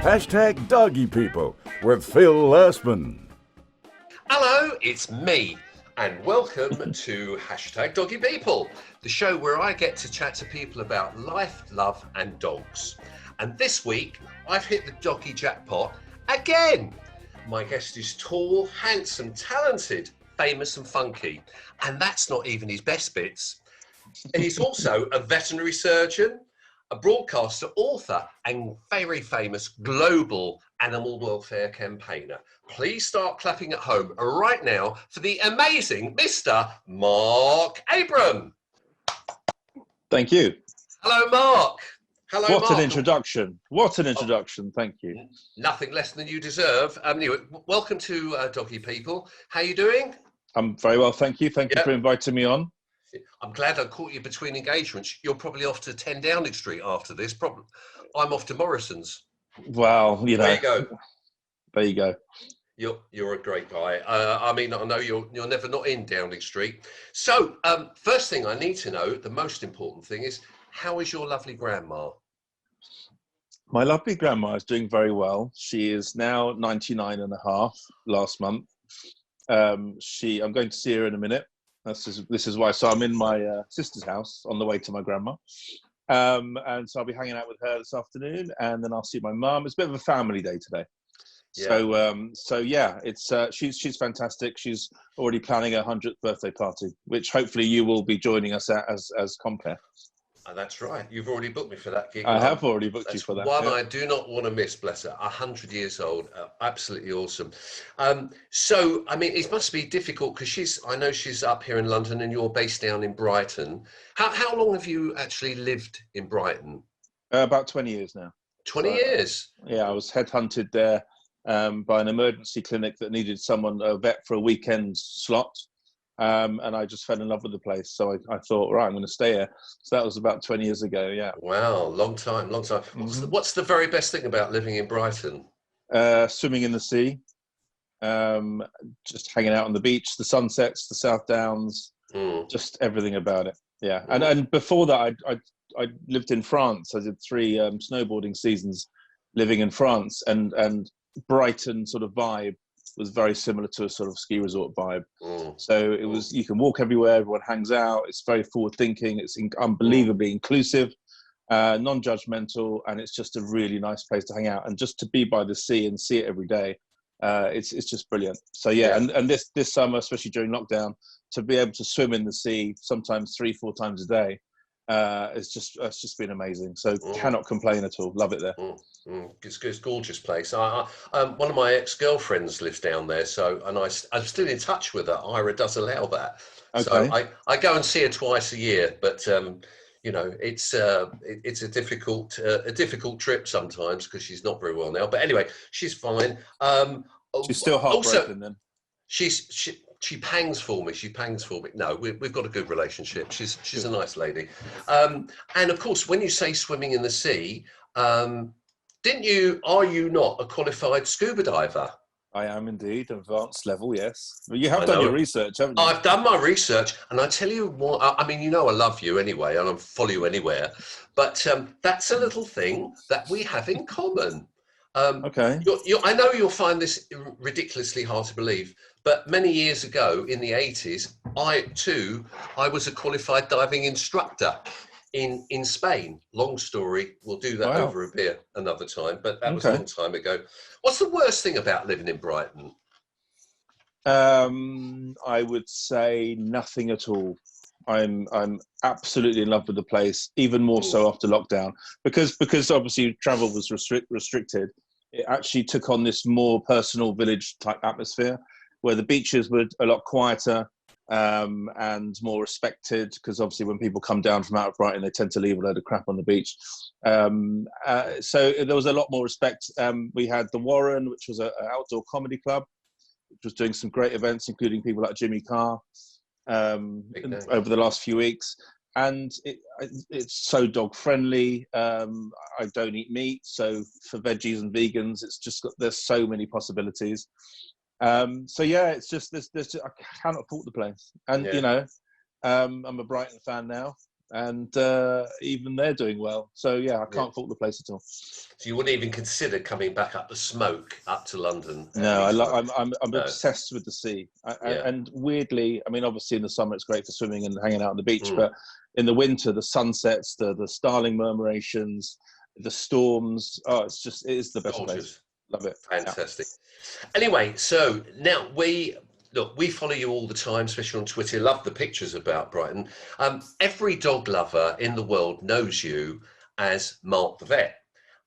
Hashtag Doggy People with Phil Lassman. Hello, it's me, and welcome to Hashtag Doggy People, the show where I get to chat to people about life, love, and dogs. And this week, I've hit the doggy jackpot again. My guest is tall, handsome, talented, famous, and funky. And that's not even his best bits. He's also a veterinary surgeon, a broadcaster, author, and very famous global animal welfare campaigner. Please start clapping at home right now for the amazing Mr. Marc Abram. Thank you. Hello, Marc. Hello, What Marc. an introduction. What an introduction. Thank you. Nothing less than you deserve. Anyway, welcome to Doggy People. How you doing? I'm very well, thank you. Thank you for inviting me on. I'm glad I caught you between engagements. You're probably off to 10 Downing Street after this. Probably, I'm off to Morrison's. Well, you know. There you go. There you go. You're a great guy. I mean, I know you're never not in Downing Street. So, first thing I need to know, the most important thing is, how is your lovely grandma? My lovely grandma is doing very well. She is now 99 and a half last month. I'm going to see her in a minute. This is why. So I'm in my sister's house on the way to my grandma. And so I'll be hanging out with her this afternoon, and then I'll see my mum. It's a bit of a family day today. Yeah. So yeah, it's she's fantastic. She's already planning her 100th birthday party, which hopefully you will be joining us at as compere. That's right. You've already booked me for that gig. I have already booked you for that. One I do not want to miss, bless her. 100 years old. Absolutely awesome. So, I mean, it must be difficult because I know she's up here in London and you're based down in Brighton. How long have you actually lived in Brighton? About 20 years now. 20 years? Yeah, I was headhunted there by an emergency clinic that needed a vet for a weekend slot. And I just fell in love with the place. So I thought, right, I'm going to stay here. So that was about 20 years ago, yeah. Wow, long time. Mm-hmm. What's the very best thing about living in Brighton? Swimming in the sea, just hanging out on the beach, the sunsets, the South Downs, just everything about it, yeah. And before that, I lived in France. I did 3 snowboarding seasons living in France, and Brighton sort of vibe was very similar to a sort of ski resort vibe. So it was, you can walk everywhere, everyone hangs out, it's very forward thinking, it's unbelievably inclusive, non-judgmental, and it's just a really nice place to hang out. And just to be by the sea and see it every day, it's just brilliant. So yeah, and this summer, especially during lockdown, to be able to swim in the sea sometimes 3-4 times a day, it's just been amazing. So cannot complain at all. Love it there. It's a gorgeous place. One of my ex-girlfriends lives down there, and I'm still in touch with her. Ira does allow that. Okay. So I go and see her twice a year, but you know, it's a difficult trip sometimes because she's not very well now. But anyway, she's fine. She's still heartbroken then. She pangs for me. No, we've got a good relationship. She's a nice lady. And of course, when you say swimming in the sea, are you not a qualified scuba diver? I am indeed, advanced level, yes. But you have done your research, haven't you? I've done my research, and I tell you what, I mean, you know I love you anyway, and I follow you anywhere, but that's a little thing that we have in common. Okay. I know you'll find this ridiculously hard to believe, but many years ago in the 80s, I was a qualified diving instructor in Spain. Long story. We'll do that over a beer another time, but that was a long time ago. What's the worst thing about living in Brighton? I would say nothing at all. I'm absolutely in love with the place, even more so after lockdown, because obviously travel was restricted. It actually took on this more personal village type atmosphere, where the beaches were a lot quieter and more respected, because obviously when people come down from out of Brighton, they tend to leave a load of crap on the beach. So there was a lot more respect. We had the Warren, which was an outdoor comedy club, which was doing some great events, including people like Jimmy Carr over the last few weeks. And it's so dog friendly. I don't eat meat, so for veggies and vegans, there's so many possibilities. So yeah, it's just I cannot fault the place. And you know, I'm a Brighton fan now. and even they're doing well. So yeah, I can't fault the place at all. So you wouldn't even consider coming back up the smoke up to London? No, I'm obsessed with the sea. And weirdly, I mean, obviously in the summer it's great for swimming and hanging out on the beach, but in the winter, the sunsets, the starling murmurations, the storms, it is the best place. Love it. Fantastic. Yeah. Anyway, so now we follow you all the time, especially on Twitter. Love the pictures about Brighton. Every dog lover in the world knows you as Marc the vet.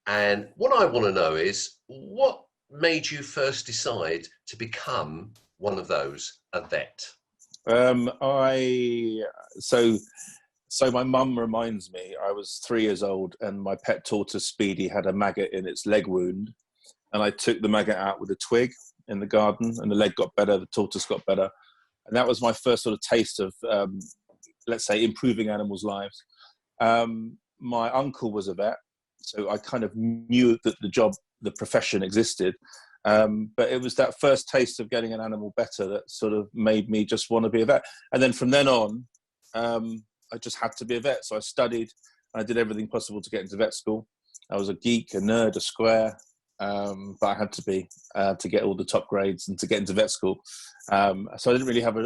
And what I want to know is, what made you first decide to become one of those, a vet? So my mum reminds me, I was 3 years old and my pet tortoise Speedy had a maggot in its leg wound, and I took the maggot out with a twig in the garden, and the leg got better, the tortoise got better. And that was my first sort of taste of, let's say, improving animals' lives. My uncle was a vet, so I kind of knew that the profession existed. But it was that first taste of getting an animal better that sort of made me just want to be a vet. And then from then on, I just had to be a vet. So I studied, I did everything possible to get into vet school. I was a geek, a nerd, a square, but I had to be to get all the top grades and to get into vet school. So I didn't really have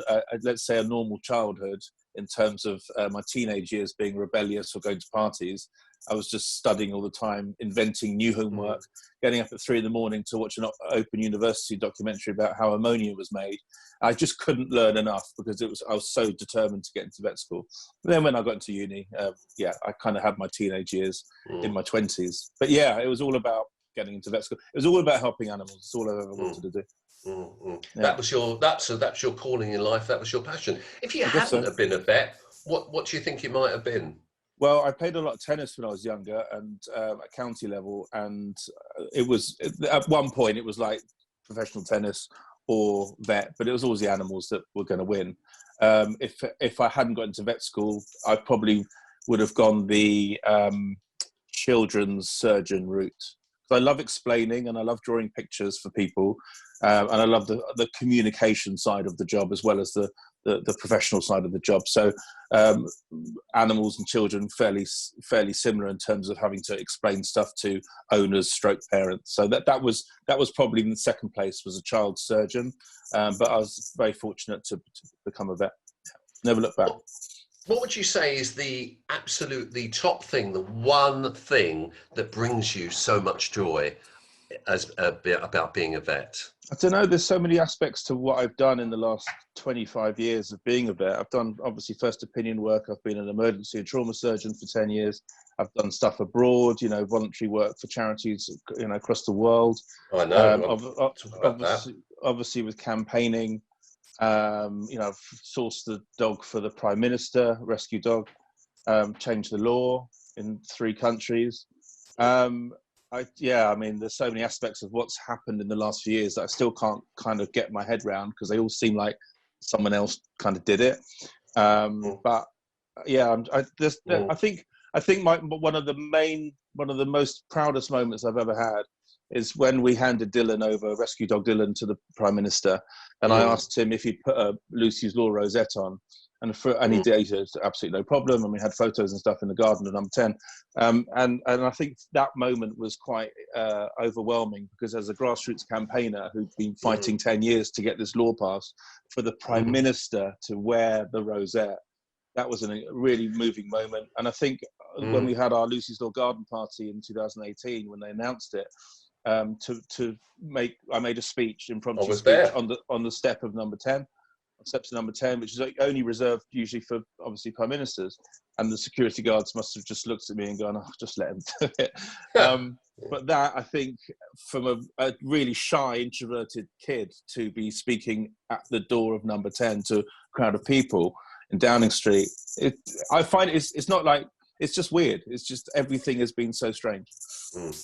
let's say, a normal childhood in terms of my teenage years being rebellious or going to parties. I was just studying all the time, inventing new homework, getting up at 3 a.m. to watch an Open University documentary about how ammonia was made. I just couldn't learn enough because I was so determined to get into vet school. But then when I got into uni, I kind of had my teenage years in my 20s. But yeah, it was all about getting into vet school. It was all about helping animals. It's all I ever wanted to do. Yeah. That's your calling in life. That was your passion. If you hadn't have been a vet, what do you think it might have been? Well, I played a lot of tennis when I was younger and at county level, and it was at one point it was like professional tennis or vet, but it was always the animals that were going to win. If I hadn't got into vet school, I probably would have gone the children's surgeon route. I love explaining and I love drawing pictures for people, and I love the communication side of the job as well as the professional side of the job. So animals and children fairly similar in terms of having to explain stuff to owners, stroke parents. So that was probably in the second place, was a child surgeon, but I was very fortunate to become a vet. Never look back. What would you say is the absolutely top thing, the one thing that brings you so much joy about being a vet? I don't know. There's so many aspects to what I've done in the last 25 years of being a vet. I've done obviously first opinion work. I've been an emergency and trauma surgeon for 10 years. I've done stuff abroad, voluntary work for charities, across the world. I know. Obviously with campaigning. I've sourced the dog for the Prime Minister, rescue dog, changed the law in 3 countries. There's so many aspects of what's happened in the last few years that I still can't kind of get my head around because they all seem like someone else kind of did it. But yeah, I think one of the most proudest moments I've ever had is when we handed Dylan over, rescue dog Dylan, to the Prime Minister, and I asked him if he'd put a Lucy's Law rosette on, and he did. He said, absolutely no problem, and we had photos and stuff in the garden at number 10. And I think that moment was quite overwhelming, because as a grassroots campaigner who'd been fighting 10 years to get this law passed, for the Prime Minister to wear the rosette, that was a really moving moment. And I think when we had our Lucy's Law garden party in 2018, when they announced it, I made a speech, impromptu speech on the step of number 10, steps of number 10, which is only reserved usually for obviously prime ministers, and the security guards must have just looked at me and gone, "Oh, just let him do it." But that, I think, from a really shy, introverted kid to be speaking at the door of number 10 to a crowd of people in Downing Street, I find it's not like, it's just weird. It's just everything has been so strange.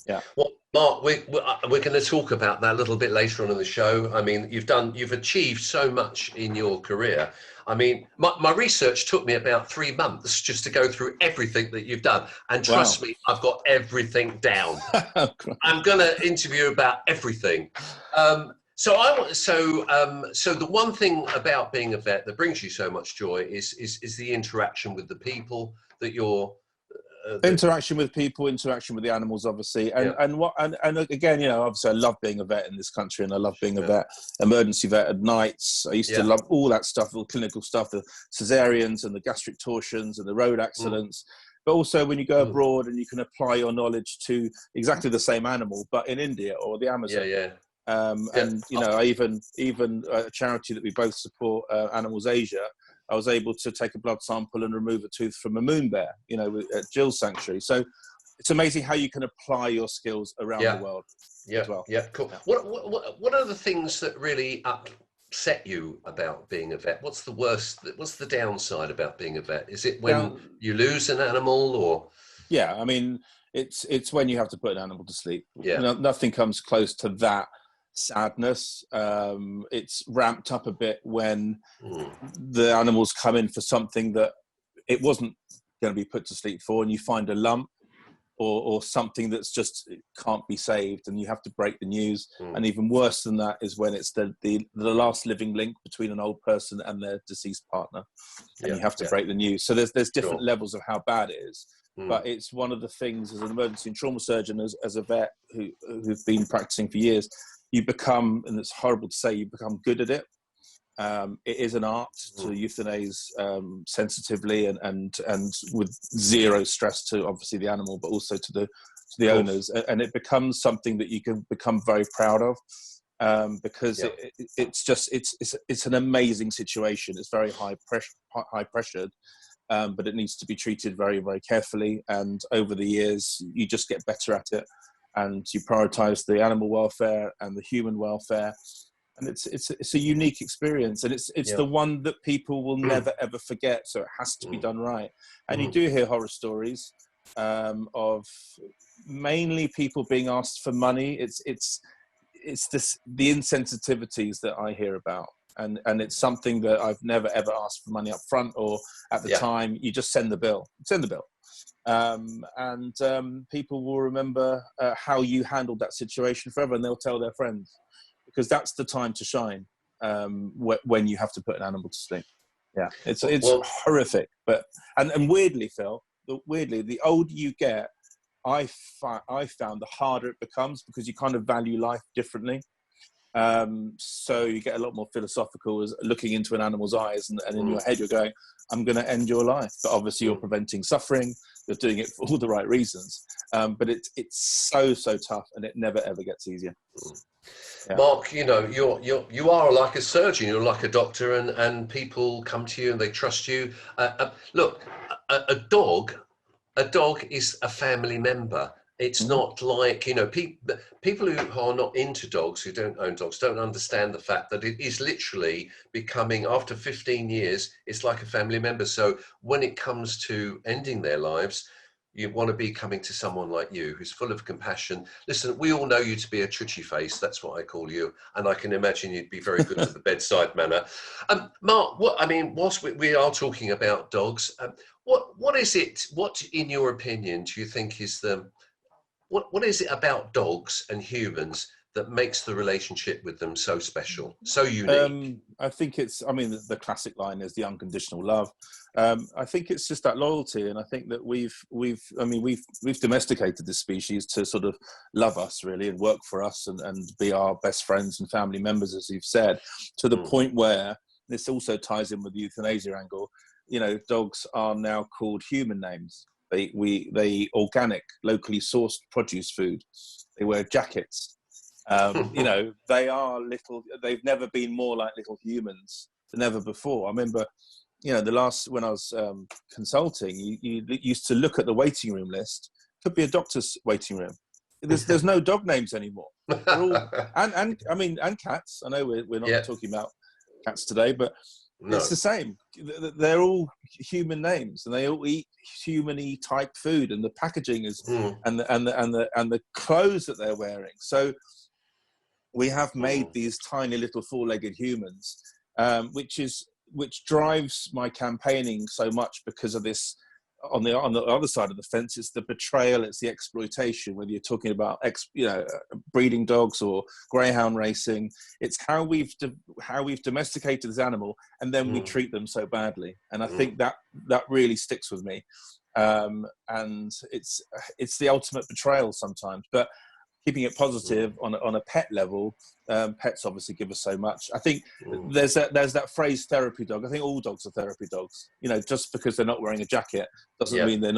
Yeah. Well, Marc, we're going to talk about that a little bit later on in the show. I mean, you've achieved so much in your career. I mean, my research took me about 3 months just to go through everything that you've done. And trust me, I've got everything down. I'm going to interview about everything. So the one thing about being a vet that brings you so much joy is the interaction with the people, that you're interaction with people, interaction with the animals, obviously, and again, you know, obviously, I love being a vet in this country, and I love being a vet, emergency vet at nights. I used to love all that stuff, all the clinical stuff, the cesareans and the gastric torsions and the road accidents. But also, when you go abroad and you can apply your knowledge to exactly the same animal, but in India or the Amazon. And you know, I even a charity that we both support, Animals Asia. I was able to take a blood sample and remove a tooth from a moon bear, you know, at Jill's sanctuary. So it's amazing how you can apply your skills around the world as well. Yeah, cool. What are the things that really upset you about being a vet? What's the worst? What's the downside about being a vet? Is it when you lose an animal, or? Yeah, I mean, it's when you have to put an animal to sleep. Yeah, nothing comes close to that sadness. It's ramped up a bit when the animals come in for something that it wasn't going to be put to sleep for, and you find a lump or something that's just can't be saved, and you have to break the news. And even worse than that is when it's the last living link between an old person and their deceased partner, and you have to break the news. So there's different levels of how bad it is. But it's one of the things, as an emergency and trauma surgeon, as a vet who's been practicing for years, you become, and it's horrible to say, you become good at it. It is an art to euthanize sensitively and with zero stress to obviously the animal, but also to the owners, and it becomes something that you can become very proud of, because it's an amazing situation. It's very high pressured, but it needs to be treated very, very carefully. And over the years, you just get better at it, and you prioritize the animal welfare and the human welfare. And it's a unique experience, and it's the one that people will never ever forget. So it has to be done right. And you do hear horror stories of mainly people being asked for money. It's the insensitivities that I hear about, and it's something that I've never ever asked for money up front or at the time. You just send the bill. And people will remember how you handled that situation forever, and they'll tell their friends, because that's the time to shine, when you have to put an animal to sleep. Yeah, it's horrific. But and weirdly, Phil, the older you get, I found the harder it becomes, because you kind of value life differently. So you get a lot more philosophical, as looking into an animal's eyes, and in your head you're going, I'm going to end your life. But obviously you're preventing suffering, you're doing it for all the right reasons. But it's so tough, and it never ever gets easier. Yeah. Mark, you know, you are like a surgeon, you're like a doctor, and people come to you and they trust you. Look, a dog is a family member. It's not like, you know, people who are not into dogs, who don't own dogs, don't understand the fact that it is literally becoming, after 15 years, it's like a family member. So when it comes to ending their lives, you want to be coming to someone like you, who's full of compassion. Listen, we all know you to be a twitchy face. That's what I call you. And I can imagine you'd be very good with the bedside manner. Mark, whilst we are talking about dogs, what is it, what in your opinion do you think is what is it about dogs and humans that makes the relationship with them so special, so unique? I think the classic line is the unconditional love. I think it's just that loyalty, and I think that we've domesticated this species to sort of love us, really, and work for us, and be our best friends and family members, as you've said, to the point where this also ties in with the euthanasia angle. You know, dogs are now called human names. They organic, locally sourced produce food. They wear jackets. You know, they are they've never been more like little humans than ever before. I remember, you know, when I was consulting, you used to look at the waiting room list. Could be a doctor's waiting room. There's no dog names anymore. They're all, and cats. I know we're not talking about cats today, but it's the same. They're all human names, and they all eat human-y type food, and the packaging is and the clothes that they're wearing. So we have made these tiny little four-legged humans, which drives my campaigning so much, because of this. On the other side of the fence, it's the betrayal, it's the exploitation. Whether you're talking about breeding dogs or greyhound racing, it's how we've domesticated this animal, and then we treat them so badly. And I think that really sticks with me. and it's the ultimate betrayal sometimes. But keeping it positive on a pet level, pets obviously give us so much. I think there's that phrase therapy dog. I think all dogs are therapy dogs. You know, just because they're not wearing a jacket doesn't mean they're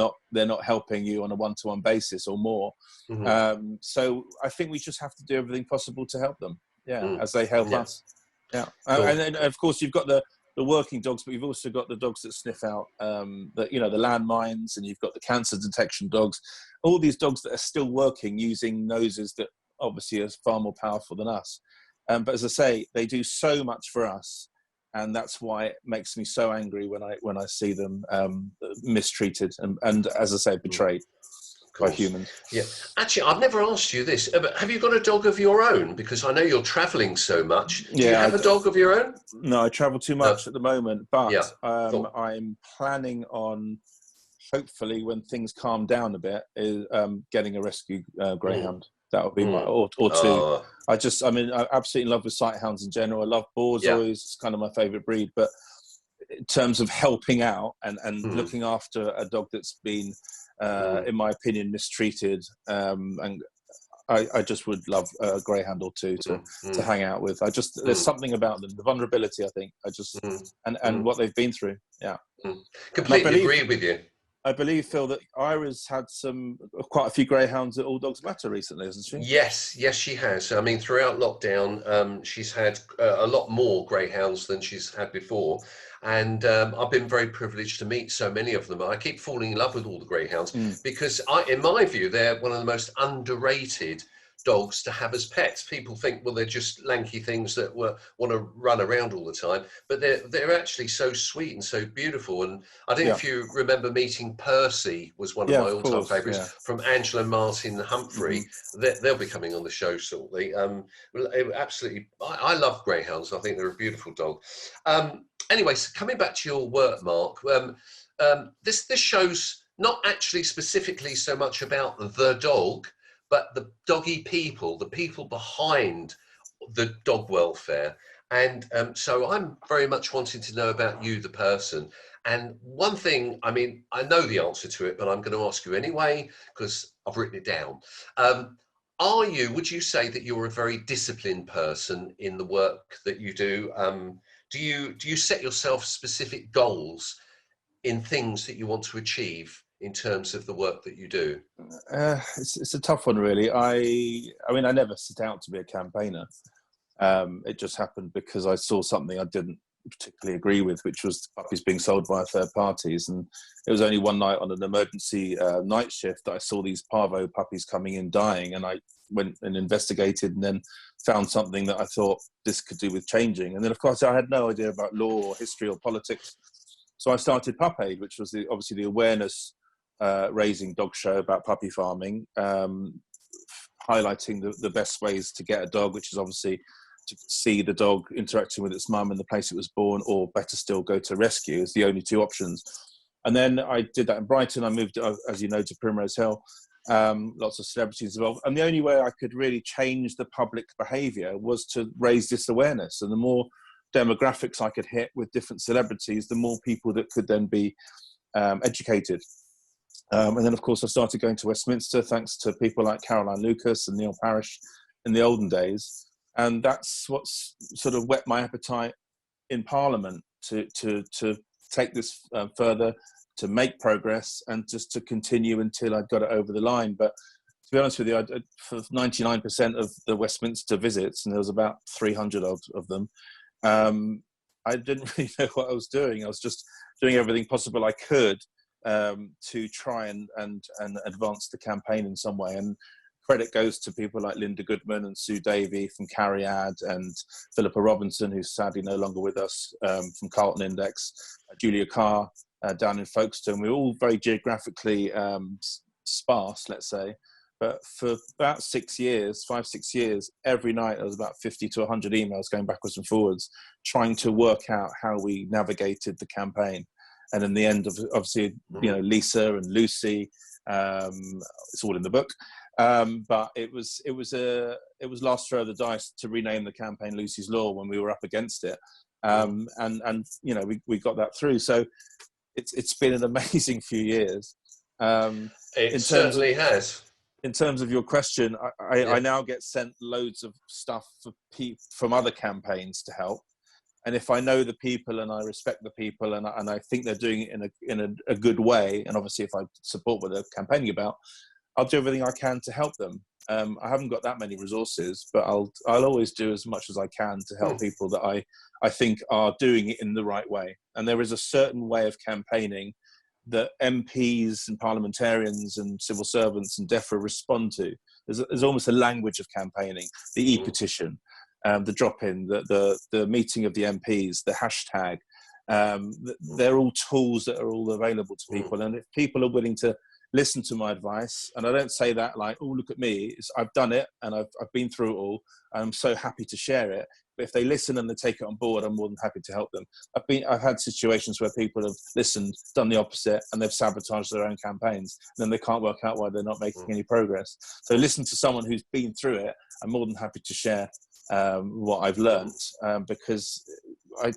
not helping you on a one-to-one basis or more. So I think we just have to do everything possible to help them, as they help us. Cool. And then of course you've got the working dogs, but you've also got the dogs that sniff out the landmines, and you've got the cancer detection dogs. All these dogs that are still working using noses that obviously are far more powerful than us. But as I say, they do so much for us, and that's why it makes me so angry when I see them mistreated and as I say, betrayed by humans. Yeah, actually, I've never asked you this, but have you got a dog of your own? Because I know you're travelling so much. Do you have a dog of your own? No, I travel too much at the moment, but I'm planning on, hopefully when things calm down a bit, is getting a rescue greyhound. That would be my or two. I'm absolutely in love with sight hounds in general. I love Borzois. It's kind of my favourite breed, but in terms of helping out and looking after a dog that's been in my opinion mistreated, and I just would love a greyhound or two to hang out with. There's something about them, the vulnerability, I think. And what they've been through. Completely agree with you. I believe, Phil, that Ira's had quite a few greyhounds at All Dogs Matter recently, hasn't she? Yes, she has. I mean, throughout lockdown, she's had a lot more greyhounds than she's had before. And I've been very privileged to meet so many of them. I keep falling in love with all the greyhounds because, in my view, they're one of the most underrated dogs to have as pets. People think, well, they're just lanky things that want to run around all the time, but they're actually so sweet and so beautiful. And I don't know if you remember meeting Percy, was one of my all-time favourites, from Angela Martin Humphrey. They'll be coming on the show shortly. Absolutely, I love greyhounds. I think they're a beautiful dog. Anyway, so coming back to your work, Mark, this show's not actually specifically so much about the dog, but the doggy people, the people behind the dog welfare. And so I'm very much wanting to know about you, the person. And one thing, I mean, I know the answer to it, but I'm going to ask you anyway, because I've written it down. Would you say that you're a very disciplined person in the work that you do? Do you set yourself specific goals in things that you want to achieve in terms of the work that you do? It's a tough one, really. I mean, I never set out to be a campaigner. It just happened because I saw something I didn't particularly agree with, which was puppies being sold by third parties. And it was only one night on an emergency night shift that I saw these parvo puppies coming in dying, and I went and investigated and then found something that I thought this could do with changing. And then, of course, I had no idea about law or history or politics. So I started Pup Aid, which was obviously the awareness raising dog show about puppy farming, highlighting the best ways to get a dog, which is obviously to see the dog interacting with its mum in the place it was born, or better still, go to rescue, is the only two options. And then I did that in Brighton. I moved, as you know, to Primrose Hill. Lots of celebrities involved. And the only way I could really change the public behaviour was to raise this awareness. And the more demographics I could hit with different celebrities, the more people that could then be educated. And then, of course, I started going to Westminster, thanks to people like Caroline Lucas and Neil Parish in the olden days. And that's what's sort of whet my appetite in Parliament to take this further, to make progress, and just to continue until I got it over the line. But to be honest with you, for 99% of the Westminster visits, and there was about 300 of them, I didn't really know what I was doing. I was just doing everything possible I could to try and advance the campaign in some way. And credit goes to people like Linda Goodman and Sue Davey from Cariad, and Philippa Robinson, who's sadly no longer with us, from Carlton Index, Julia Carr down in Folkestone. We're all very geographically sparse, let's say. But for about 5-6 years, every night there was about 50 to 100 emails going backwards and forwards, trying to work out how we navigated the campaign. And in the end, obviously, you know, Lisa and Lucy, it's all in the book. But it was last throw of the dice to rename the campaign Lucy's Law when we were up against it. And you know, we got that through. So it's been an amazing few years. It in terms of certainly has. in terms of your question, I now get sent loads of stuff from other campaigns to help. And if I know the people and I respect the people and I think they're doing it in a good way, and obviously if I support what they're campaigning about, I'll do everything I can to help them. I haven't got that many resources, but I'll always do as much as I can to help people that I think are doing it in the right way. And there is a certain way of campaigning that MPs and parliamentarians and civil servants and DEFRA respond to. There's almost a language of campaigning, the e-petition, the drop-in, the meeting of the MPs, the hashtag. They're all tools that are all available to people. And if people are willing to listen to my advice, and I don't say that like, oh, look at me, I've done it and I've been through it all. I'm so happy to share it. But if they listen and they take it on board, I'm more than happy to help them. I've had situations where people have listened, done the opposite, and they've sabotaged their own campaigns. And then they can't work out why they're not making any progress. So listen to someone who's been through it. I'm more than happy to share what I've learned, because I've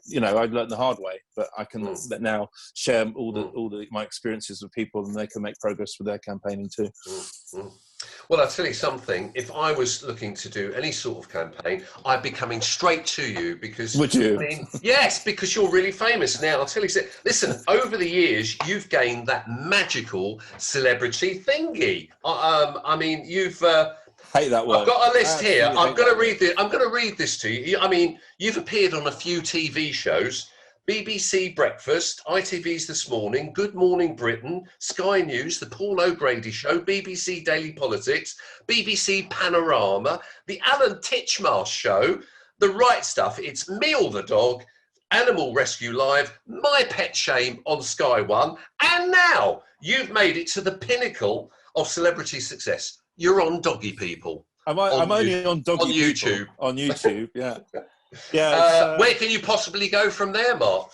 learned the hard way, but I can now share all my experiences with people, and they can make progress with their campaigning too. Well, I'll tell you something. If I was looking to do any sort of campaign, I'd be coming straight to you because... Would you? I mean, yes, because you're really famous now. I'll tell you, listen, over the years, you've gained that magical celebrity thingy. I mean, you've... hate that word. I've got a list here. I'm going to read this. I'm going to read this to you. I mean, you've appeared on a few TV shows: BBC Breakfast, ITV's This Morning, Good Morning Britain, Sky News, The Paul O'Grady Show, BBC Daily Politics, BBC Panorama, The Alan Titchmarsh Show, The Right Stuff, It's Meal the Dog, Animal Rescue Live, My Pet Shame on Sky One, and now you've made it to the pinnacle of celebrity success. You're on Doggy People. I'm only on Doggy on YouTube. People. On YouTube, yeah. Yeah. Where can you possibly go from there, Mark?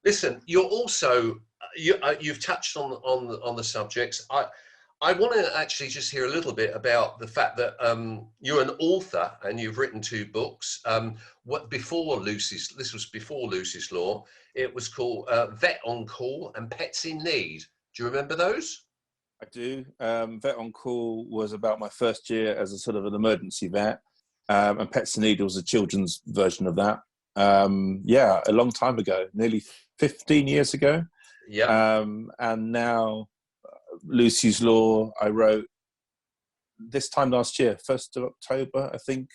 Listen, you're also you've touched on the subjects. I want to actually just hear a little bit about the fact that you're an author and you've written 2 books. This was before Lucy's Law. It was called Vet on Call and Pets in Need. Do you remember those? I do. Vet on Call was about my first year as a sort of an emergency vet. And Pets in Need was a children's version of that. A long time ago, nearly 15 years ago. Yeah. And now Lucy's Law, I wrote this time last year, 1st of October, I think.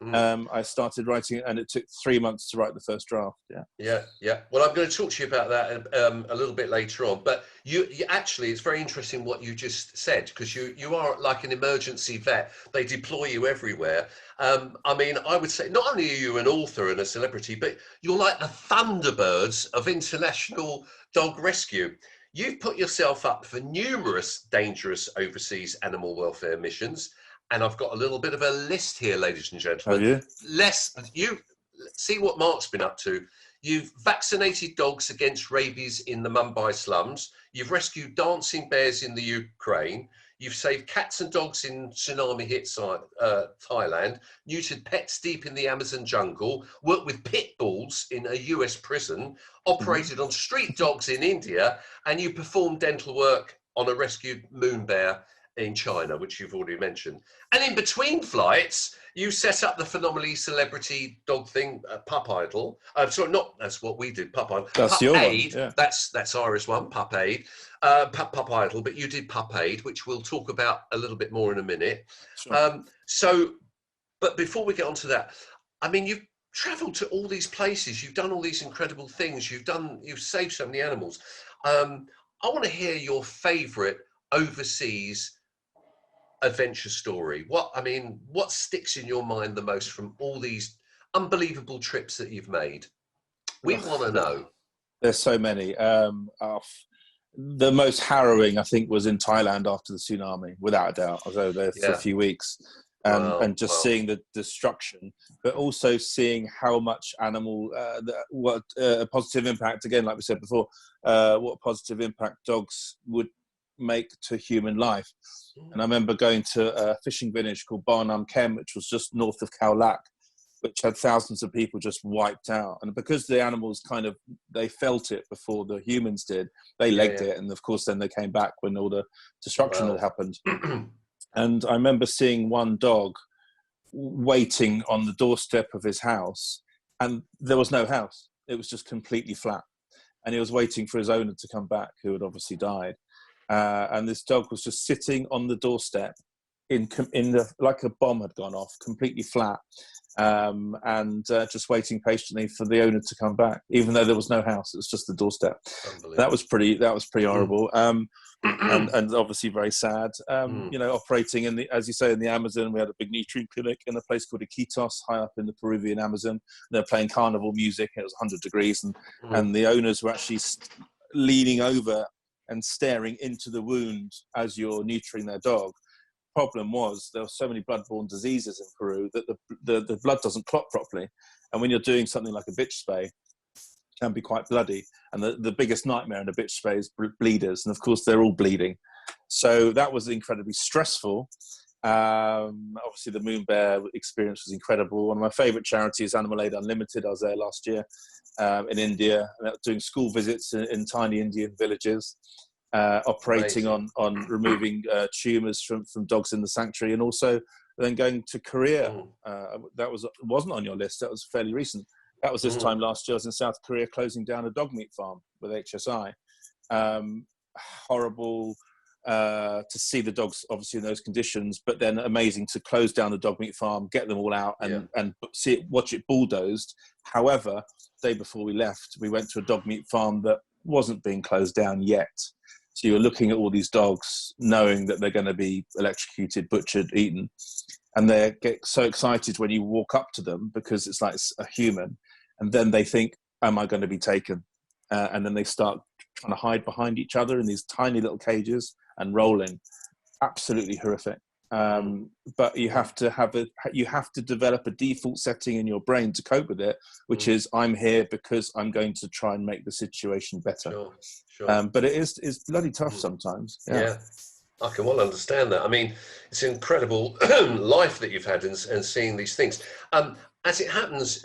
I started writing it, and it took 3 months to write the first draft. Yeah. Well, I'm going to talk to you about that a little bit later on. But you actually, it's very interesting what you just said, because you are like an emergency vet. They deploy you everywhere. I mean, I would say not only are you an author and a celebrity, but you're like the Thunderbirds of international dog rescue. You've put yourself up for numerous dangerous overseas animal welfare missions. And I've got a little bit of a list here, ladies and gentlemen. You see what Mark's been up to. You've vaccinated dogs against rabies in the Mumbai slums. You've rescued dancing bears in the Ukraine. You've saved cats and dogs in tsunami-hit Thailand. Neutered pets deep in the Amazon jungle. Worked with pit bulls in a US prison. Operated on street dogs in India. And you performed dental work on a rescued moon bear in China, which you've already mentioned. And in between flights, you set up the phenomenally celebrity dog thing, Pup Idol. That's what we did, Pup Idol. That's Pup your Aid, one, yeah. That's Ira's one, Pup Aid. Pup Idol, but you did Pup Aid, which we'll talk about a little bit more in a minute. Sure. But before we get on to that, I mean, you've travelled to all these places, you've done all these incredible things, you've saved so many animals. I want to hear your favourite overseas adventure story. What sticks in your mind the most from all these unbelievable trips that you've made? We want to know. There's so many. The most harrowing, I think, was in Thailand after the tsunami, without a doubt. I was over there for a few weeks, and just seeing the destruction, but also seeing how much what a positive impact, again, like we said before, what positive impact dogs would make to human life. And I remember going to a fishing village called Barnam Kem, which was just north of Khao Lak, which had thousands of people just wiped out. And because the animals they felt it before the humans did, they legged it. And of course, then they came back when all the destruction had happened. And I remember seeing one dog waiting on the doorstep of his house, and there was no house. It was just completely flat. And he was waiting for his owner to come back, who had obviously died. And this dog was just sitting on the doorstep like a bomb had gone off, completely flat. And just waiting patiently for the owner to come back, even though there was no house. It was just the doorstep. That was pretty horrible. And obviously very sad. Operating as you say, in the Amazon, we had a big neutering clinic in a place called Iquitos, high up in the Peruvian Amazon. They're playing carnival music. It was 100 degrees, and the owners were actually leaning over and staring into the wound as you're neutering their dog. Problem was there were so many bloodborne diseases in Peru that the blood doesn't clot properly, and when you're doing something like a bitch spay, it can be quite bloody. And the biggest nightmare in a bitch spay is bleeders, and of course they're all bleeding. So that was incredibly stressful. Obviously the Moon Bear experience was incredible. One of my favourite charities, Animal Aid Unlimited. I was there last year in India, doing school visits in tiny Indian villages. Operating on removing tumours from dogs in the sanctuary, and also then going to Korea. That wasn't on your list. That was fairly recent. That was this time last year. I was in South Korea closing down a dog meat farm with HSI. Horrible to see the dogs obviously in those conditions, but then amazing to close down the dog meat farm, get them all out, and watch it bulldozed. However, the day before we left, we went to a dog meat farm that wasn't being closed down yet. So you're looking at all these dogs, knowing that they're going to be electrocuted, butchered, eaten. And they get so excited when you walk up to them because it's like a human. And then they think, am I going to be taken? And then they start trying to hide behind each other in these tiny little cages and rolling. Absolutely horrific. But you have to develop a default setting in your brain to cope with it, which is I'm here because I'm going to try and make the situation better. Sure. But it's bloody tough sometimes. Yeah, I can well understand that. I mean, it's an incredible life that you've had and seeing these things. As it happens,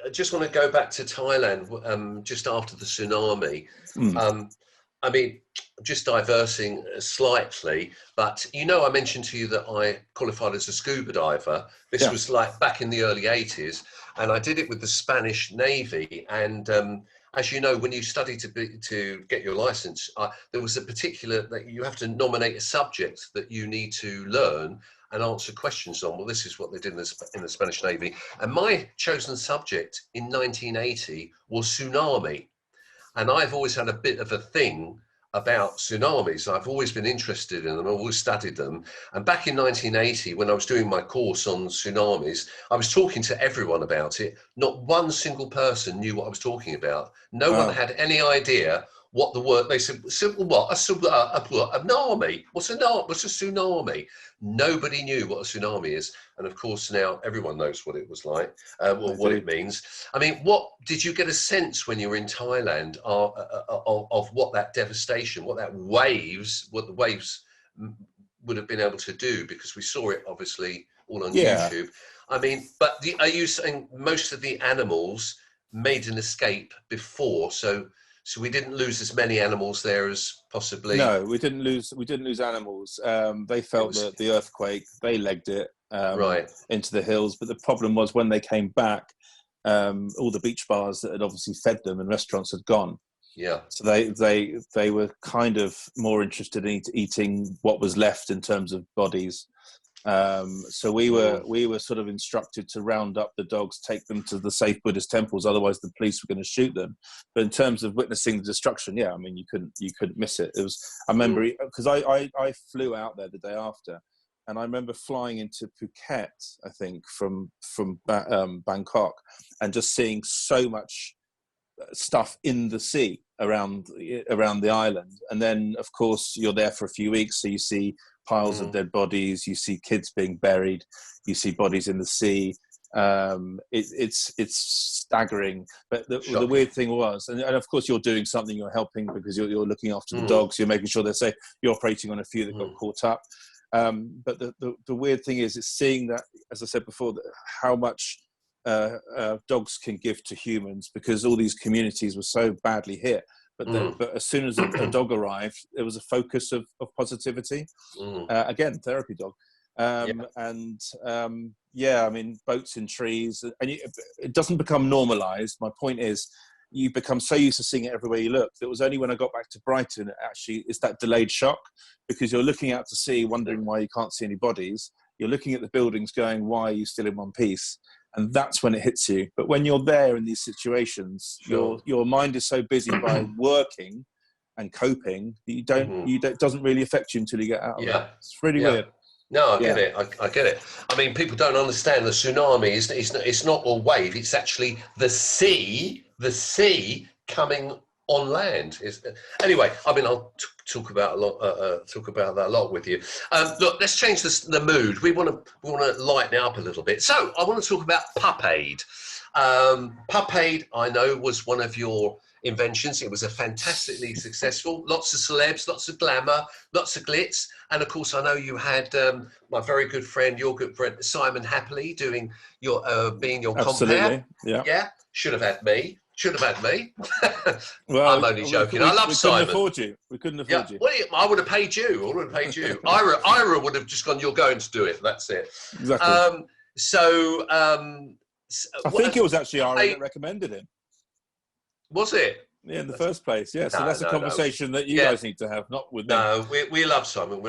I just want to go back to Thailand just after the tsunami. I mean, just diversing slightly, but I mentioned to you that I qualified as a scuba diver. This was like back in the early 80s, and I did it with the Spanish Navy. And as you know, when you study to get your license, there was a particular that you have to nominate a subject that you need to learn and answer questions on. Well, this is what they did in the Spanish Navy. And my chosen subject in 1980 was tsunami. And I've always had a bit of a thing about tsunamis. I've always been interested in them. I've always studied them. And back in 1980, when I was doing my course on tsunamis, I was talking to everyone about it. Not one single person knew what I was talking about. No one had any idea what the word. They said, "What? A tsunami? What's a tsunami?" Nobody knew what a tsunami is, and of course now everyone knows what it was like, what it means. I mean, what did you get a sense when you were in Thailand of what that devastation, what the waves would have been able to do? Because we saw it obviously all on YouTube. I mean, but are you saying most of the animals made an escape before? So we didn't lose as many animals there as possibly. No, we didn't lose animals. They felt the earthquake. They legged it into the hills. But the problem was when they came back, all the beach bars that had obviously fed them and restaurants had gone. Yeah. So they were kind of more interested in eating what was left in terms of bodies. So we were sort of instructed to round up the dogs, take them to the safe Buddhist temples, otherwise the police were going to shoot them. But in terms of witnessing the destruction, I mean, you couldn't miss it. It was, I remember, because I flew out there the day after, and I remember flying into Phuket, I think, from Bangkok, and just seeing so much stuff in the sea around the island. And then of course you're there for a few weeks, so you see piles of dead bodies, you see kids being buried, you see bodies in the sea. It's staggering. But the weird thing was, and of course you're doing something, you're helping because you're looking after the dogs, you're making sure they're safe, you're operating on a few that got caught up. But the weird thing is, it's seeing that, as I said before, how much dogs can give to humans, because all these communities were so badly hit. But as soon as a dog arrived, there was a focus of positivity. Again, therapy dog. I mean, boats in trees, and it doesn't become normalized. My point is, you become so used to seeing it everywhere you look. It was only when I got back to Brighton, it's that delayed shock, because you're looking out to sea, wondering why you can't see any bodies. You're looking at the buildings going, why are you still in one piece? And that's when it hits you. But when you're there in these situations, your mind is so busy by working and coping that it doesn't really affect you until you get out of it. It's really weird. No, I get it. I get it. I mean, people don't understand the tsunami. It's not a wave. It's actually the sea coming on land. Anyway, I mean, I'll talk about that a lot with you. Look, let's change the mood. We want to lighten it up a little bit. So I want to talk about Pup Aid. Pup Aid, I know, was one of your inventions. It was a fantastically successful. Lots of celebs, lots of glamour, lots of glitz, and of course, I know you had my very good friend, your good friend Simon Happily, doing your being your compere. Yeah. Should have had me. Well, I'm only joking. I love Simon. We couldn't afford you. Well, I would have paid you. Ira would have just gone, you're going to do it. That's it. Exactly. I think it was actually Ira that recommended him. Was it? Yeah, in the first place. Yeah, so that's a conversation that you guys need to have, not with me. No, we love Simon.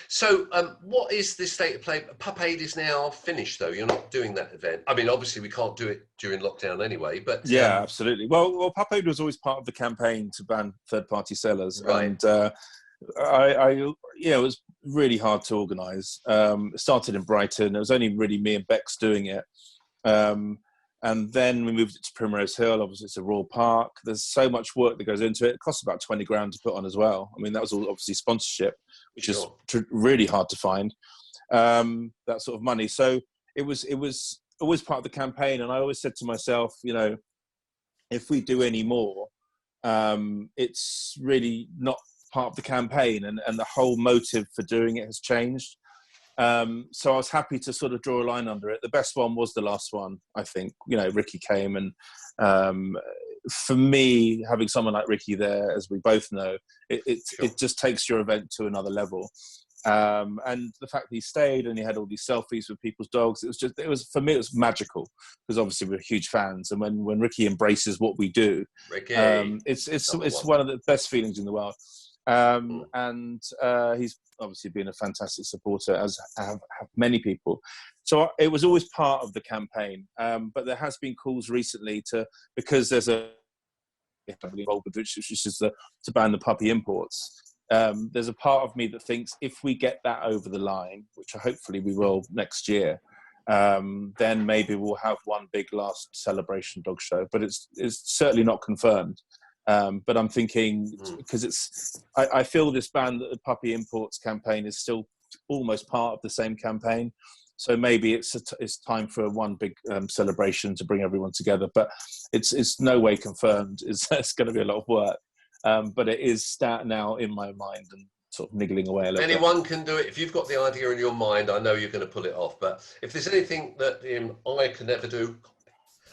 So what is the state of play? Pup Aid is now finished, though. You're not doing that event. I mean, obviously, we can't do it during lockdown anyway, but... Yeah, absolutely. Well, Pup Aid was always part of the campaign to ban third-party sellers. Right. And it was really hard to organise. It started in Brighton. It was only really me and Bex doing it. And then we moved it to Primrose Hill. Obviously, it's a Royal Park. There's so much work that goes into it. It costs about 20 grand to put on as well. I mean, that was all obviously sponsorship, which is really hard to find, that sort of money. So it was always part of the campaign. And I always said to myself, if we do any more, it's really not part of the campaign. And the whole motive for doing it has changed. So I was happy to sort of draw a line under it. The best one was the last one, I think. Ricky came, and for me, having someone like Ricky there, as we both know, it just takes your event to another level. And the fact that he stayed and he had all these selfies with people's dogs, for me, it was magical, because obviously we're huge fans. And when Ricky embraces what we do, Ricky, it's one of the best feelings in the world. And he's obviously been a fantastic supporter, as have many people. So it was always part of the campaign. But there has been calls recently because there's involved with which is to ban the puppy imports. There's a part of me that thinks if we get that over the line, which hopefully we will next year, then maybe we'll have one big last celebration dog show. But it's certainly not confirmed. But I'm thinking, because I feel this ban, the puppy imports campaign, is still almost part of the same campaign. So maybe it's time for one big celebration to bring everyone together. But it's no way confirmed. It's going to be a lot of work. But it is now in my mind and sort of niggling away a little bit. Anyone can do it. If you've got the idea in your mind, I know you're going to pull it off. But if there's anything that I can never do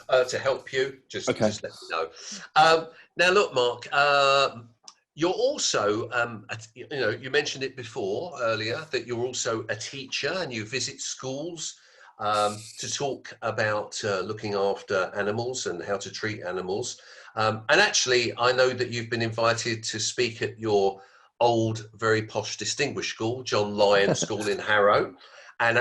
to help you, just let me know. Now, look, Mark, you're also, you mentioned it before earlier, that you're also a teacher and you visit schools to talk about looking after animals and how to treat animals. And actually, I know that you've been invited to speak at your old, very posh, distinguished school, John Lyon School in Harrow. And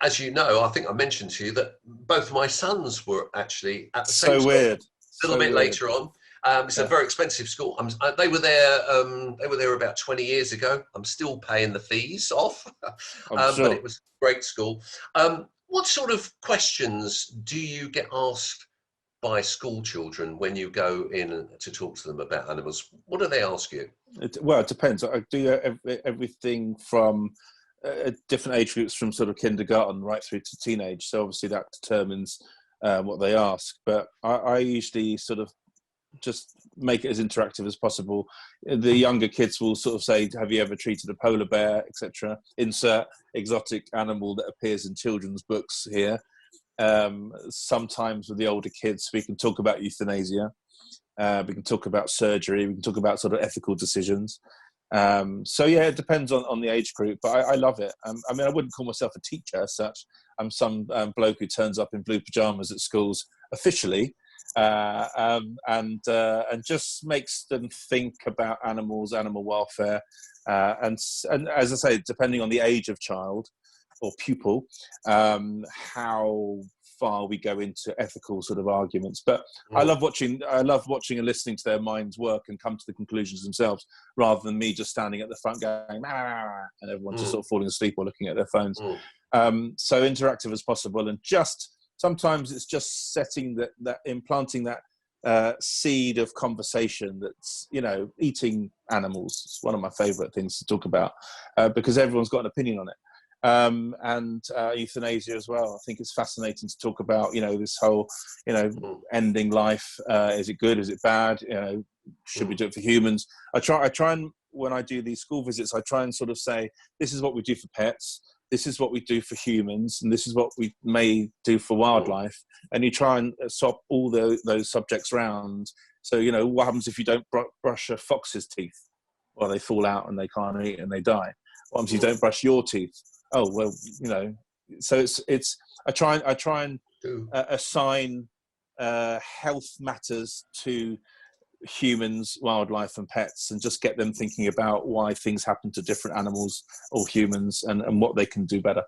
as you know, I think I mentioned to you that both my sons were actually at the same school. Weird. A little bit later on. It's a very expensive school. They were there about 20 years ago. I'm still paying the fees off, but it was a great school. What sort of questions do you get asked by school children when you go in to talk to them about animals? What do they ask you? It depends. I do everything from different age groups, from sort of kindergarten right through to teenage. So obviously that determines what they ask. But I usually sort of just make it as interactive as possible. The younger kids will sort of say, have you ever treated a polar bear, etc. Insert exotic animal that appears in children's books here. Sometimes with the older kids, we can talk about euthanasia. We can talk about surgery. We can talk about sort of ethical decisions. So yeah, it depends on the age group, but I love it. I mean, I wouldn't call myself a teacher as such. I'm some bloke who turns up in blue pajamas at schools officially, and just makes them think about animals, animal welfare, and as I say, depending on the age of child or pupil, how far we go into ethical sort of arguments. But I love watching and listening to their minds work and come to the conclusions themselves, rather than me just standing at the front going and everyone just sort of falling asleep or looking at their phones. So interactive as possible, and just sometimes it's just setting that implanting that seed of conversation. That's, you know, eating animals. It's one of my favorite things to talk about, because everyone's got an opinion on it. And euthanasia as well. I think it's fascinating to talk about, you know, this whole, you know, ending life. Is it good? Is it bad? You know, should we do it for humans? I try and, when I do these school visits, I try and sort of say, this is what we do for pets, this is what we do for humans, and this is what we may do for wildlife. And you try and swap all those subjects around. So, you know, what happens if you don't brush a fox's teeth? Well, they fall out and they can't eat and they die. What happens if you don't brush your teeth? Oh, well, you know, so it's I try and assign health matters to humans, wildlife and pets, and just get them thinking about why things happen to different animals or humans, and what they can do better.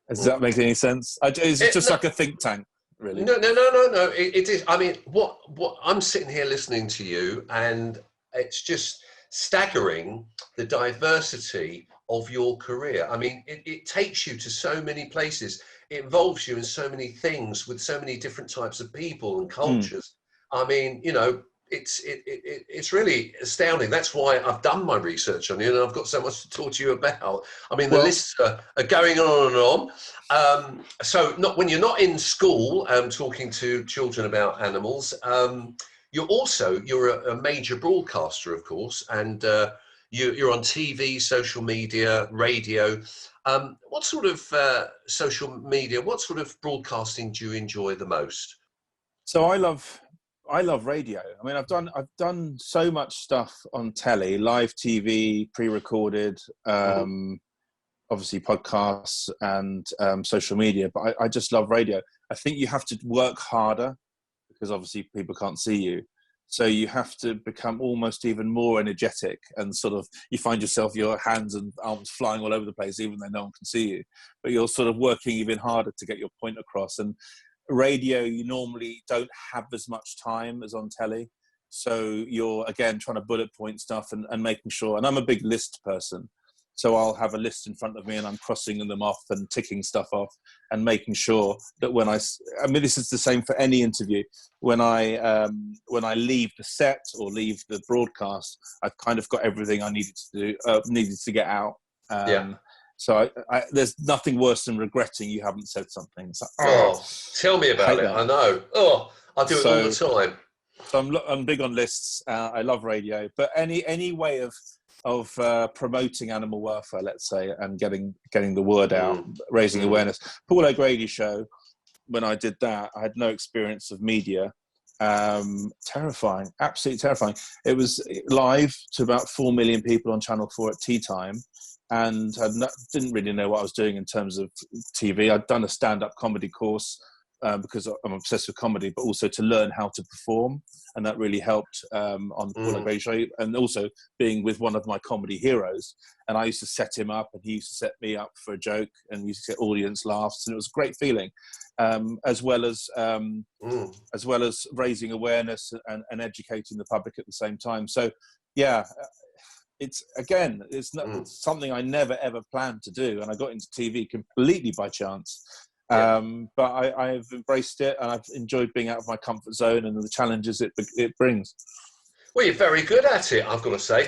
Does that make any sense? It's just like a think tank, really. No. It is. I mean, what I'm sitting here listening to you, and it's just staggering, the diversity of your career. I mean, it takes you to so many places. It involves you in so many things with so many different types of people and cultures. I mean, you know, it's really astounding. That's why I've done my research on you, and I've got so much to talk to you about. I mean, the lists are going on and on. So not when you're not in school talking to children about animals, you're a major broadcaster, of course, and you're on TV, social media, radio. What sort of social media, what sort of broadcasting do you enjoy the most? So I love radio. I mean, I've done so much stuff on telly, live TV, pre-recorded, obviously podcasts and social media. But I just love radio. I think you have to work harder, because obviously people can't see you. So you have to become almost even more energetic, and sort of, you find yourself, your hands and arms flying all over the place, even though no one can see you. But you're sort of working even harder to get your point across. And radio, you normally don't have as much time as on telly. So you're, again, trying to bullet point stuff and making sure, and I'm a big list person. So I'll have a list in front of me and I'm crossing them off and ticking stuff off and making sure that when I mean, this is the same for any interview. When I leave the set or leave the broadcast, I've kind of got everything I needed to do, needed to get out. So there's nothing worse than regretting you haven't said something. It's like, tell me about it. I know. I do it all the time. So I'm big on lists. I love radio, but any way of promoting animal welfare, let's say, and getting the word out, raising awareness. Paul O'Grady show, when I did that, I had no experience of media. Terrifying, absolutely terrifying. It was live to about 4 million people on Channel 4 at tea time, and didn't really know what I was doing in terms of TV. I'd done a stand-up comedy course because I'm obsessed with comedy, but also to learn how to perform, and that really helped on Paul O'Grady show. And also being with one of my comedy heroes, and I used to set him up, and he used to set me up for a joke, and used to get audience laughs, and it was a great feeling, as well as raising awareness and educating the public at the same time. So, yeah. It's not it's something I never ever planned to do, and I got into TV completely by chance. But I've embraced it, and I've enjoyed being out of my comfort zone and the challenges it brings. Well, you're very good at it, I've got to say.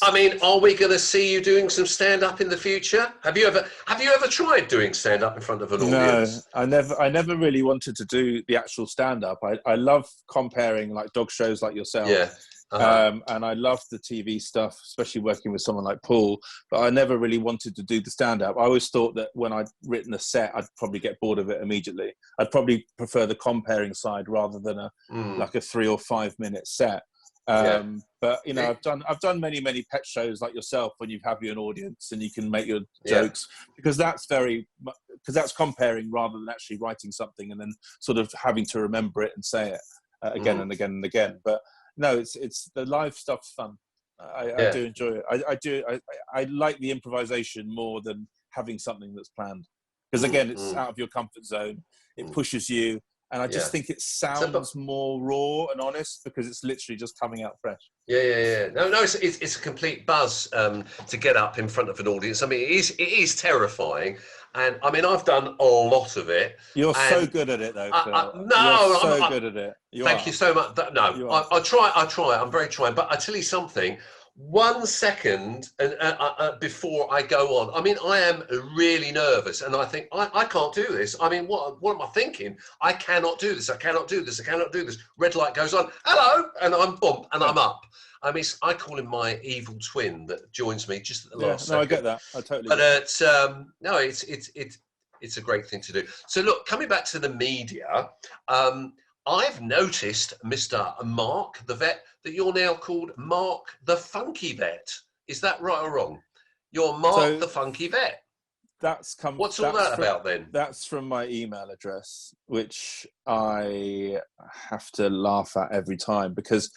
I mean, are we going to see you doing some stand-up in the future? Have you ever tried doing stand-up in front of an audience? No, I never really wanted to do the actual stand-up. I love comparing like dog shows like yourself. And I loved the TV stuff, especially working with someone like Paul, but I never really wanted to do the stand-up. I always thought that when I'd written a set, I'd probably get bored of it immediately. I'd probably prefer the comparing side rather than like a 3 or 5 minute set. But you know, I've done many pet shows like yourself when you have your audience and you can make your jokes, because that's comparing rather than actually writing something and then sort of having to remember it and say it again and again and again. But no, it's the live stuff's fun. I do enjoy it. I like the improvisation more than having something that's planned, because again, it's out of your comfort zone. It pushes you. And I just think it sounds more raw and honest because it's literally just coming out fresh. Yeah. No, it's a complete buzz to get up in front of an audience. I mean, it is terrifying, and I mean, I've done a lot of it. You're so good at it, though. Phil. You're so good at it. Thank you so much. No, I try. I'm very trying. But I tell you something. 1 second before I go on, I mean, I am really nervous, and I think I can't do this. I mean, what am I thinking? I cannot do this. I cannot do this. I cannot do this. Red light goes on. Hello, and I'm up. I mean, I call him my evil twin that joins me just at the last second. I get that. I totally. But it's a great thing to do. So look, coming back to the media. I've noticed, Mr. Marc, the vet, that you're now called Marc the Funky Vet. Is that right or wrong? You're Marc the Funky Vet. What's all that about then? That's from my email address, which I have to laugh at every time, because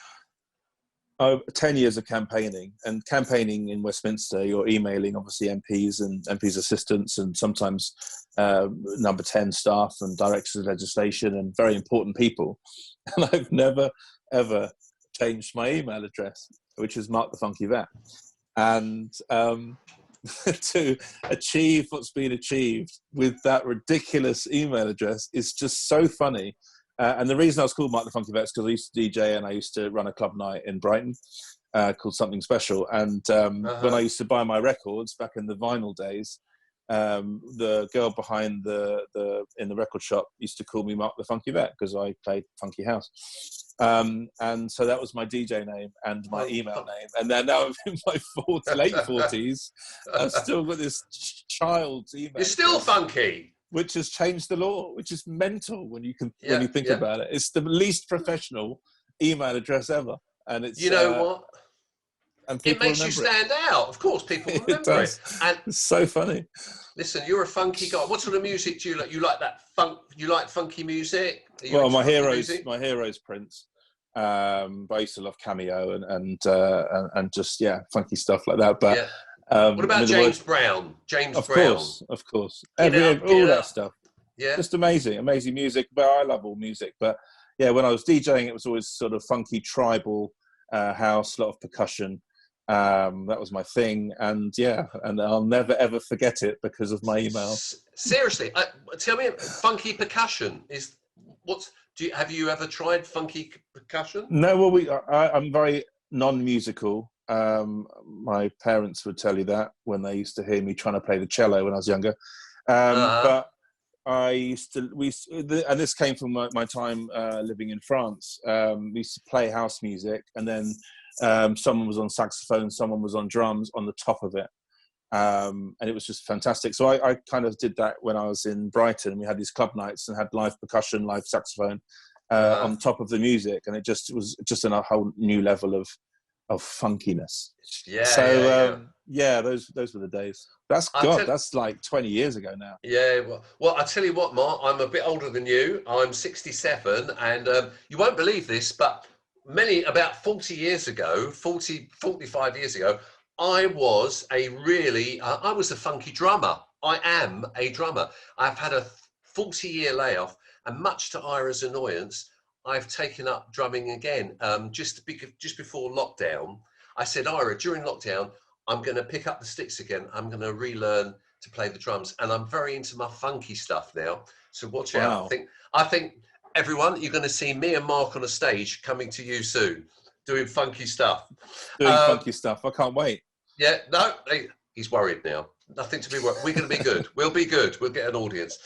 10 years of campaigning in Westminster, you're emailing obviously MPs and MPs assistants and sometimes number 10 staff and directors of legislation and very important people. And I've never, ever changed my email address, which is Marc the Funky Vet. And to achieve what's been achieved with that ridiculous email address is just so funny. And the reason I was called Marc the Funky Vet is because I used to DJ and I used to run a club night in Brighton called Something Special. And when I used to buy my records back in the vinyl days, the girl behind in the record shop used to call me Marc the Funky Vet because I played funky house. And so that was my DJ name and my email name. And then now I'm in my late 40s. I've still got this child's email. You're still funky. Which has changed the law, which is mental when you think about it. It's the least professional email address ever, and it's what? And it makes you stand out. Of course, people remember it. And it's so funny. Listen, you're a funky guy. What sort of music do you like? You like that funk? You like funky music? Well, my hero's Prince. But I used to love Cameo and just funky stuff like that. But. What about James Brown? Of course. All that stuff. Yeah. Just amazing music. But I love all music. But yeah, when I was DJing, it was always sort of funky tribal house, a lot of percussion. That was my thing. And and I'll never ever forget it because of my email. Seriously, tell me, funky percussion is have you ever tried funky percussion? No, well, I'm very non-musical. My parents would tell you that when they used to hear me trying to play the cello when I was younger. But and this came from my time living in France. We used to play house music, and then someone was on saxophone, someone was on drums on the top of it. And it was just fantastic. So I kind of did that when I was in Brighton. We had these club nights and had live percussion, live saxophone on top of the music, and it was just a whole new level of funkiness. Those were the days. That's like 20 years ago now. Well, I tell you what, Marc, I'm a bit older than you. I'm 67, and you won't believe this, but about 45 years ago, I was a funky drummer. I am a drummer. I've had a 40-year layoff, and much to Ira's annoyance, I've taken up drumming again. Just before lockdown, I said, Ira, during lockdown, I'm going to pick up the sticks again. I'm going to relearn to play the drums, and I'm very into my funky stuff now. So watch out. I think everyone, you're going to see me and Marc on a stage coming to you soon, doing funky stuff. Funky stuff. I can't wait. Yeah, no, he's worried now. Nothing to be worried. We're going to be good. We'll be good. We'll get an audience.